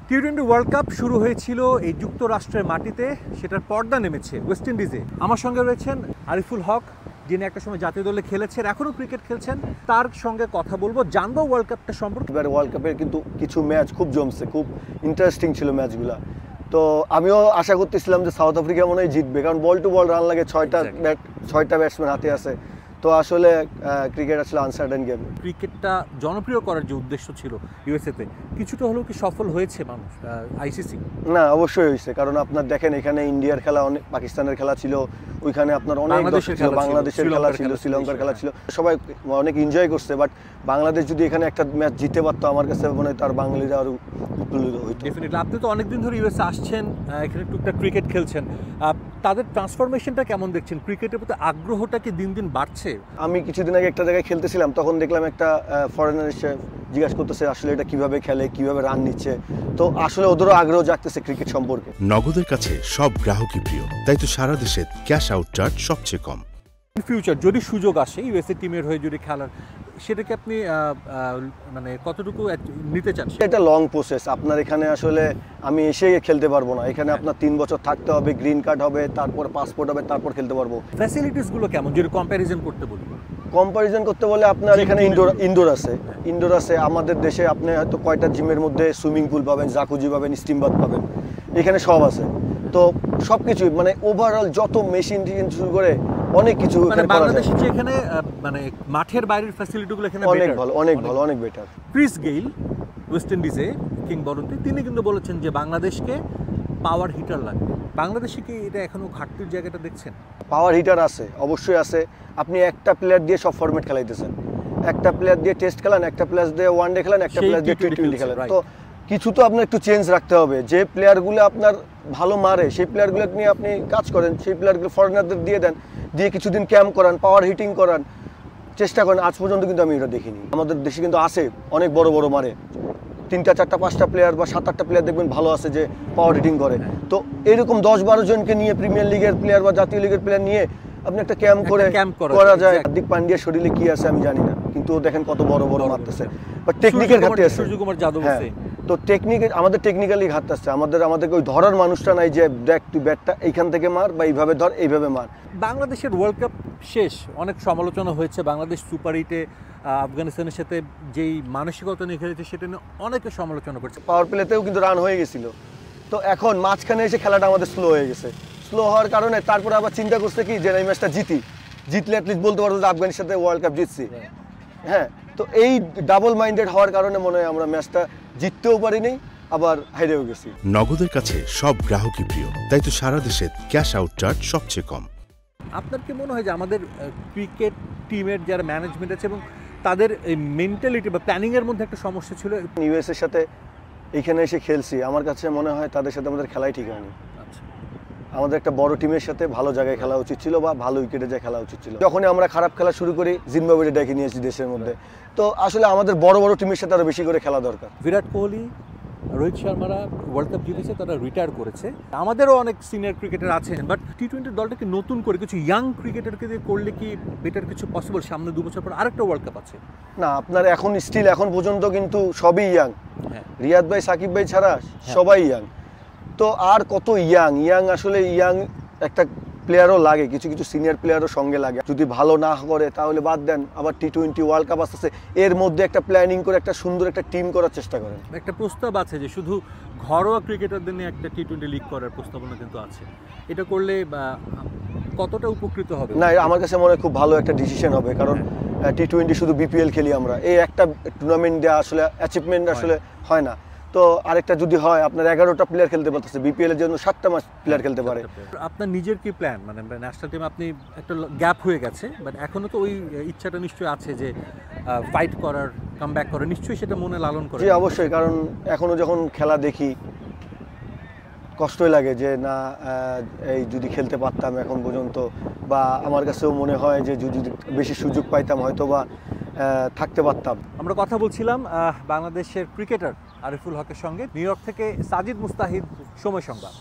টি-20 world cup শুরু হয়েছিল এই যুক্তরাষ্ট্রের মাটিতে, সেটার পর্দা নেমেছে ওয়েস্ট ইন্ডিজে। আমার সঙ্গে রয়েছেন আরিফুল হক, যিনি একটা সময় জাতীয় দলে খেলেছেন, এখনও ক্রিকেট খেলছেন। তার সঙ্গে কথা বলবো, জানবো ওয়ার্ল্ড কাপটা সম্পর্কে। এবার ওয়ার্ল্ড কাপের কিন্তু কিছু ম্যাচ খুব জমছে, খুব ইন্টারেস্টিং ছিল ম্যাচগুলো। তো আমিও আশা করতেছিলাম যে সাউথ আফ্রিকা মনে হয় জিতবে, কারণ বল টু বল রান লাগে, ছয়টা ব্যাটসম্যান হাতে আছে। তো আসলে ক্রিকেট আসলে আনসার্টেন গেম। ক্রিকেটটা জনপ্রিয় করার যে উদ্দেশ্য ছিল ইউএসএতে, কিছুটা হলেও কি সফল হয়েছে মানুষ আইসিসি? না, অবশ্যই হয়েছে, কারণ আপনার দেখেন এখানে ইন্ডিয়ার খেলা, অনেক পাকিস্তানের খেলা ছিল, ওইখানে আপনার অনেক বাংলাদেশের খেলা ছিল, শ্রীলঙ্কার খেলা ছিল, সবাই অনেক এনজয় করছে। বাট বাংলাদেশ যদি এখানে একটা ম্যাচ জিতে পারতো, আমার কাছে মনে হয় তার বাঙালিরা আরো উৎফুল্লিত হইতো। ডেফিনেটলি। আপনি তো অনেকদিন ধরে ইউএসএ আসছেন, এখানে টুকটাক ক্রিকেট খেলছেন, তাদের ট্রান্সফরমেশনটা কেমন দেখছেন? ক্রিকেটের প্রতি আগ্রহটা কি দিন দিন বাড়ছে? আমি কিছুদিন আগে একটা জায়গায় খেলতেছিলাম, তখন দেখলাম একটা ফরেনার এসে জিজ্ঞাসা করতেছে আসলে এটা কিভাবে খেলে, কিভাবে রান নিচ্ছে। তো আসলে ওদেরও আগ্রহ জাগতেছে ক্রিকেট সম্পর্কে। নগদের কাছে সব গ্রাহকই প্রিয়, তাই তো সারা দেশে ক্যাশ আউট চার্জ সবচেয়ে কম। ফিউচার যদি সুযোগ আসে ইউএসএ টিমের হয়ে যদি খেলার, সেটাকে আপনি মানে কতটুকু নিতে চান? এটা লং প্রসেস। আপনার এখানে আসলে আমি এসে খেলতে পারবো না, এখানে আপনার 3 বছর থাকতে হবে, গ্রিন কার্ড হবে, তারপর পাসপোর্ট হবে, তারপর খেলতে পারবো। ফ্যাসিলিটিসগুলো কেমন যদি কম্প্যারিজন করতে বলি? কম্পারিজন করতে বলে আপনার এখানে ইনডোর আছে। আমাদের দেশে আপনি হয়তো কয়টা জিমের মধ্যে সুইমিং পুল পাবেন, জাকুজি পাবেন, স্টিম বাথ পাবেন, এখানে সব আছে। তো সব কিছুই মানে ওভারঅল যত মেশিন শুরু করে অনেক কিছু বাংলাদেশে এখানে মানে মাঠের বাইরের ফ্যাসিলিটিগুলো এখানে অনেক বেটার। ক্রিস গেইল ওয়েস্ট ইন্ডিজে কিংবদন্তি, তিনি কিন্তু বলেছেন যে বাংলাদেশকে পাওয়ার হিটার লাগবে। বাংলাদেশে কি এটা এখনো ঘাটতির জায়গাটা দেখছেন? পাওয়ার হিটার আছে, অবশ্যই আছে। আপনি একটা প্লেয়ার দিয়ে সব ফরম্যাট খেলাইতেছেন, একটা প্লেয়ার দিয়ে টেস্ট খেলান, একটা প্লেয়ার দিয়ে ওয়ানডে খেলান, একটা প্লেয়ার দিয়ে টি-20 খেলান। তো কিছু তো আপনার একটু চেঞ্জ রাখতে হবে। যে প্লেয়ারগুলো আপনার ভালো মারে সেই প্লেয়ারগুলো নিয়ে আপনি কাজ করেন, সেই প্লেয়ারগুলো ফরেনারদের দিয়ে দেন, দিয়ে কিছুদিন ক্যাম্প করান, পাওয়ার হিটিং করান, চেষ্টা করেন। আজ পর্যন্ত কিন্তু আমি এটা দেখিনি। আমাদের দেশে কিন্তু আছে অনেক বড় বড় মারে, 3টা 4টা 5টা প্লেয়ার বা 7-8টা প্লেয়ার দেখবেন ভালো আছে যে পাওয়ার হিটিং করে। তো এরকম 10-12 জনকে নিয়ে প্রিমিয়ার লিগের প্লেয়ার বা জাতীয় লিগের প্লেয়ার নিয়ে আপনি একটা ক্যাম্প করা যায়। হার্দিক পান্ডিয়ার শরীরে কি আছে আমি জানি না, কিন্তু দেখেন কত বড় বড় মারতেছে। বাট টেকনিকের ঘাটতি আছে। তো আমাদের টেকনিক্যালি ঘাটতি আছে। আমাদেরকে ওই ধরার মানুষটা নাই যে দেখ তুই ব্যাটটা এইখান থেকে মার বা এইভাবে ধর, এইভাবে মার। বাংলাদেশের ওয়ার্ল্ড কাপ শেষ, অনেক সমালোচনা হয়েছে। বাংলাদেশ সুপার 8-এ আফগানিস্তানের সাথে যেই মানসিকতা নিয়ে খেলেছে সেটা নিয়ে অনেকে সমালোচনা করছে। পাওয়ার প্লেতেও কিন্তু রান হয়ে গেছিল। তো এখন মাঝখানে এসে খেলাটা আমাদের স্লো হয়ে গেছে। স্লো হওয়ার কারণে তারপরে আবার চিন্তা করছে কি যে এই ম্যাচটা জিতলে অ্যাটলিস্ট বলতে পারবো যে আফগানিস্তানের সাথে ওয়ার্ল্ড কাপ জিতছি। হ্যাঁ, তো এই ডাবল মাইন্ডেড হওয়ার কারণে মনে হয় আমরা ম্যাচটা জিততেও পারিনি, আবার হেরেও গেছি। নগদের কাছে সব গ্রাহকই প্রিয়, তাই তো সারা দেশে ক্যাশ আউট চার্জ সবচেয়ে কম। আপনার কি মনে হয় যে আমাদের ক্রিকেট টিমের যারা ম্যানেজমেন্ট আছে এবং তাদের এই মেন্টালিটি বা প্ল্যানিংয়ের মধ্যে একটা সমস্যা ছিল? ইউএসের সাথে এইখানে এসে খেলছি, আমার কাছে মনে হয় তাদের সাথে আমাদের খেলাই ঠিক হয়নি। আমাদের একটা বড় টিমের সাথে ভালো জায়গায় খেলা উচিত ছিল বা ভালো উইকেটে যায় খেলা উচিত ছিল। যখনই আমরা খারাপ খেলা শুরু করি জিম্বাবুয়ে ডেকে নিয়েছি দেশের মধ্যে। তো আসলে আমাদের বড় বড় টিমের সাথে আরো বেশি করে খেলা দরকার। বিরাট কোহলি, রোহিত শর্মারা ওয়ার্ল্ড কাপ জিতেছে, তারা রিটায়ার করেছে। আমাদেরও অনেক সিনিয়র ক্রিকেটার আছেন, বাট টি-20 দলটাকে নতুন করে কিছু ইয়াং ক্রিকেটারকে দিয়ে করলে কি বেটার কিছু পসিবল? সামনে 2 বছর পর আরেকটা ওয়ার্ল্ড কাপ আছে। না, আপনার এখন পর্যন্ত কিন্তু সবই ইয়াং। রিয়াদ ভাই, সাকিব ভাই ছাড়া সবাই ইয়াং। তো আর কত ইয়াং আসলে ইয়াং একটা প্লেয়ারও লাগে, কিছু কিছু সিনিয়র প্লেয়ারও সঙ্গে লাগে। যদি ভালো না করে তাহলে বাদ দেন, আবার টি-20 ওয়ার্ল্ড কাপ আসতেছে, এর মধ্যে একটা প্ল্যানিং করে একটা সুন্দর একটা টিম করার চেষ্টা করেন। একটা প্রস্তাব আছে যে শুধু ঘরোয়া ক্রিকেটারদের নিয়ে একটা টি-20 লিগ করার প্রস্তাবনা কিন্তু আছে। এটা করলে কতটা উপকৃত হবে? না, আমার কাছে মনে হয় খুব ভালো একটা ডিসিশন হবে, কারণ টি-20 শুধু বিপিএল খেলি আমরা, এই একটা টুর্নামেন্ট দেওয়া আসলে অ্যাচিভমেন্ট আসলে হয় না। তো আরেকটা যদি হয়, আপনার 11টা প্লেয়ার খেলতে পারতেছে, বিপিএল এর জন্য 7টা প্লেয়ার খেলতে পারে। আপনার নিজের কি প্ল্যান? মানে ন্যাশনাল টিমে আপনি একটা গ্যাপ হয়ে গেছে, বাট এখনো তো ওই ইচ্ছাটা নিশ্চয়ই আছে যে ফাইট করার, কামব্যাক করার, নিশ্চয়ই সেটা মনে লালন করে? জি অবশ্যই, কারণ এখনো যখন খেলা দেখি কষ্টই লাগে যে না, এই যদি খেলতে পারতাম এখন পর্যন্ত, বা আমার কাছেও মনে হয় যে যদি বেশি সুযোগ পাইতাম হয়তো বা থাকতে পারতাম। আমরা কথা বলছিলাম বাংলাদেশের ক্রিকেটার আরিফুল হকের সঙ্গে। নিউ ইয়র্ক থেকে সাজিদ মুস্তাহিদ, সময় সংবাদ।